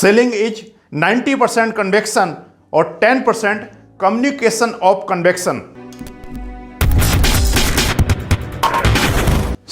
Selling is 90% convection और 10% communication of convection.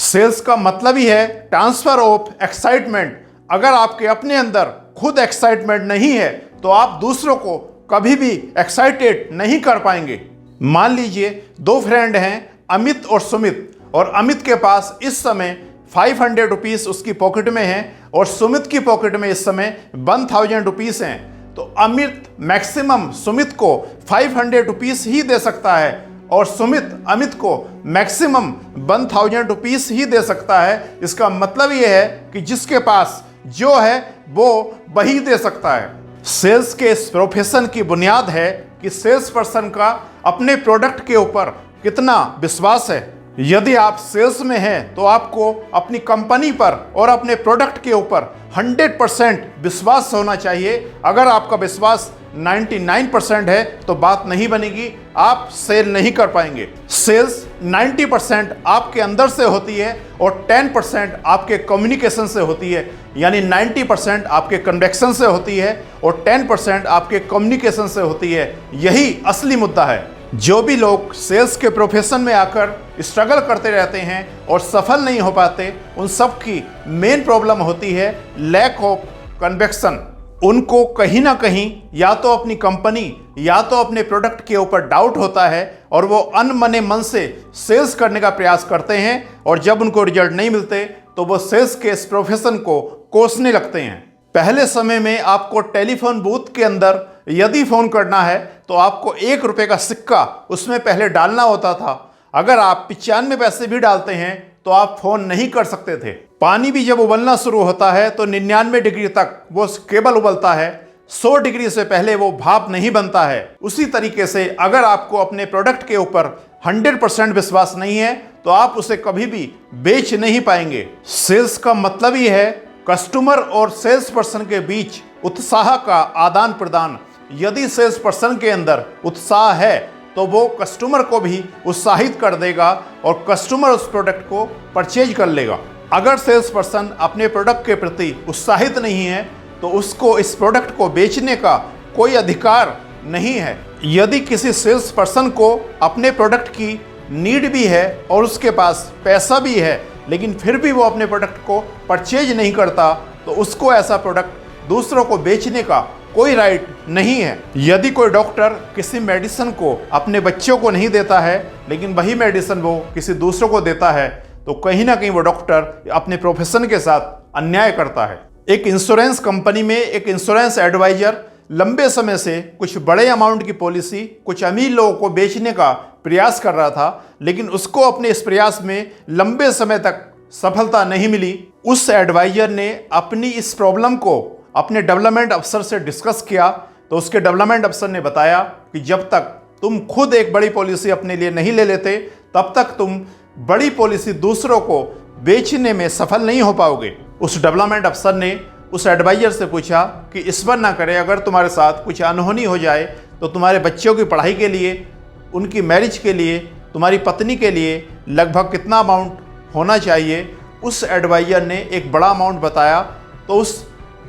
Sales का मतलब ही है ट्रांसफर ऑफ एक्साइटमेंट। अगर आपके अपने अंदर खुद एक्साइटमेंट नहीं है तो आप दूसरों को कभी भी एक्साइटेड नहीं कर पाएंगे। मान लीजिए दो फ्रेंड हैं, अमित और सुमित, और अमित के पास इस समय 500 रुपीज़ उसकी पॉकेट में है और सुमित की पॉकेट में इस समय 1000 रुपीज़ हैं। तो अमित मैक्सिमम सुमित को 500 रुपीज़ ही दे सकता है और सुमित अमित को मैक्सिमम 1000 रुपीज़ ही दे सकता है। इसका मतलब यह है कि जिसके पास जो है वो वही दे सकता है। सेल्स के इस प्रोफेशन की बुनियाद है कि सेल्स पर्सन का अपने प्रोडक्ट के ऊपर कितना विश्वास है। यदि आप सेल्स में हैं तो आपको अपनी कंपनी पर और अपने प्रोडक्ट के ऊपर 100% विश्वास होना चाहिए। अगर आपका विश्वास 99% है तो बात नहीं बनेगी, आप सेल नहीं कर पाएंगे। सेल्स 90% आपके अंदर से होती है और 10% आपके कम्युनिकेशन से होती है, यानी 90% आपके कन्वेक्शन से होती है और 10% आपके कम्युनिकेशन से होती है। यही असली मुद्दा है। जो भी लोग सेल्स के प्रोफेशन में आकर स्ट्रगल करते रहते हैं और सफल नहीं हो पाते, उन सब की मेन प्रॉब्लम होती है लैक ऑफ कन्वेक्शन। उनको कहीं ना कहीं या तो अपनी कंपनी या तो अपने प्रोडक्ट के ऊपर डाउट होता है और वो अनमने मन से सेल्स करने का प्रयास करते हैं और जब उनको रिजल्ट नहीं मिलते तो वो सेल्स के इस प्रोफेशन को कोसने लगते हैं। पहले समय में आपको टेलीफोन बूथ के अंदर यदि फ़ोन करना है तो आपको 1 रुपये का सिक्का उसमें पहले डालना होता था। अगर आप 95 पैसे भी डालते हैं तो आप फ़ोन नहीं कर सकते थे। पानी भी जब उबलना शुरू होता है तो 99 डिग्री तक वो केवल उबलता है, 100 डिग्री से पहले वो भाप नहीं बनता है। उसी तरीके से अगर आपको अपने प्रोडक्ट के ऊपर 100% विश्वास नहीं है तो आप उसे कभी भी बेच नहीं पाएंगे। सेल्स का मतलब ही है कस्टमर और सेल्स पर्सन के बीच उत्साह का आदान प्रदान। यदि सेल्स पर्सन के अंदर उत्साह है तो वो कस्टमर को भी उत्साहित कर देगा और कस्टमर उस प्रोडक्ट को परचेज कर लेगा। अगर सेल्स पर्सन अपने प्रोडक्ट के प्रति उत्साहित नहीं है तो उसको इस प्रोडक्ट को बेचने का कोई अधिकार नहीं है। यदि किसी सेल्स पर्सन को अपने प्रोडक्ट की नीड भी है और उसके पास पैसा भी है लेकिन फिर भी वो अपने प्रोडक्ट को परचेज नहीं करता तो उसको ऐसा प्रोडक्ट दूसरों को बेचने का कोई राइट नहीं है। यदि कोई डॉक्टर किसी मेडिसिन को अपने बच्चों को नहीं देता है लेकिन वही मेडिसिन वो किसी दूसरों को देता है तो कहीं ना कहीं वो डॉक्टर अपने प्रोफेशन के साथ अन्याय करता है। एक इंश्योरेंस कंपनी में एक इंश्योरेंस एडवाइजर लंबे समय से कुछ बड़े अमाउंट की पॉलिसी कुछ अमीर लोगों को बेचने का प्रयास कर रहा था, लेकिन उसको अपने इस प्रयास में लंबे समय तक सफलता नहीं मिली। उस एडवाइजर ने अपनी इस प्रॉब्लम को अपने डेवलपमेंट अफसर से डिस्कस किया तो उसके डेवलपमेंट अफसर ने बताया कि जब तक तुम खुद एक बड़ी पॉलिसी अपने लिए नहीं ले लेते तब तक तुम बड़ी पॉलिसी दूसरों को बेचने में सफल नहीं हो पाओगे। उस डेवलपमेंट अफसर ने उस एडवाइजर से पूछा कि इस पर ना करें, अगर तुम्हारे साथ कुछ अनहोनी हो जाए तो तुम्हारे बच्चों की पढ़ाई के लिए, उनकी मैरिज के लिए, तुम्हारी पत्नी के लिए लगभग कितना अमाउंट होना चाहिए। उस एडवाइजर ने एक बड़ा अमाउंट बताया तो उस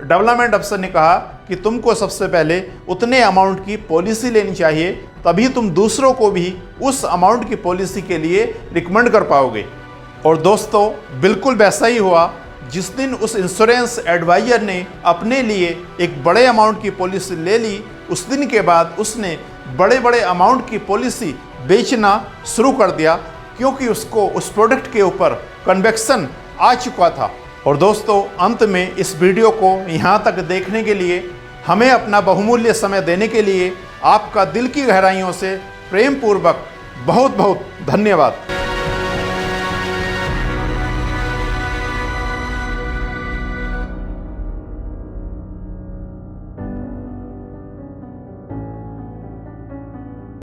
डेवलपमेंट अफसर ने कहा कि तुमको सबसे पहले उतने अमाउंट की पॉलिसी लेनी चाहिए, तभी तुम दूसरों को भी उस अमाउंट की पॉलिसी के लिए रिकमेंड कर पाओगे। और दोस्तों बिल्कुल वैसा ही हुआ। जिस दिन उस इंश्योरेंस एडवाइजर ने अपने लिए एक बड़े अमाउंट की पॉलिसी ले ली, उस दिन के बाद उसने बड़े बड़े अमाउंट की पॉलिसी बेचना शुरू कर दिया क्योंकि उसको उस प्रोडक्ट के ऊपर कन्वेक्शन आ चुका था। और दोस्तों अंत में इस वीडियो को यहाँ तक देखने के लिए, हमें अपना बहुमूल्य समय देने के लिए आपका दिल की गहराइयों से प्रेम पूर्वक बहुत बहुत धन्यवाद।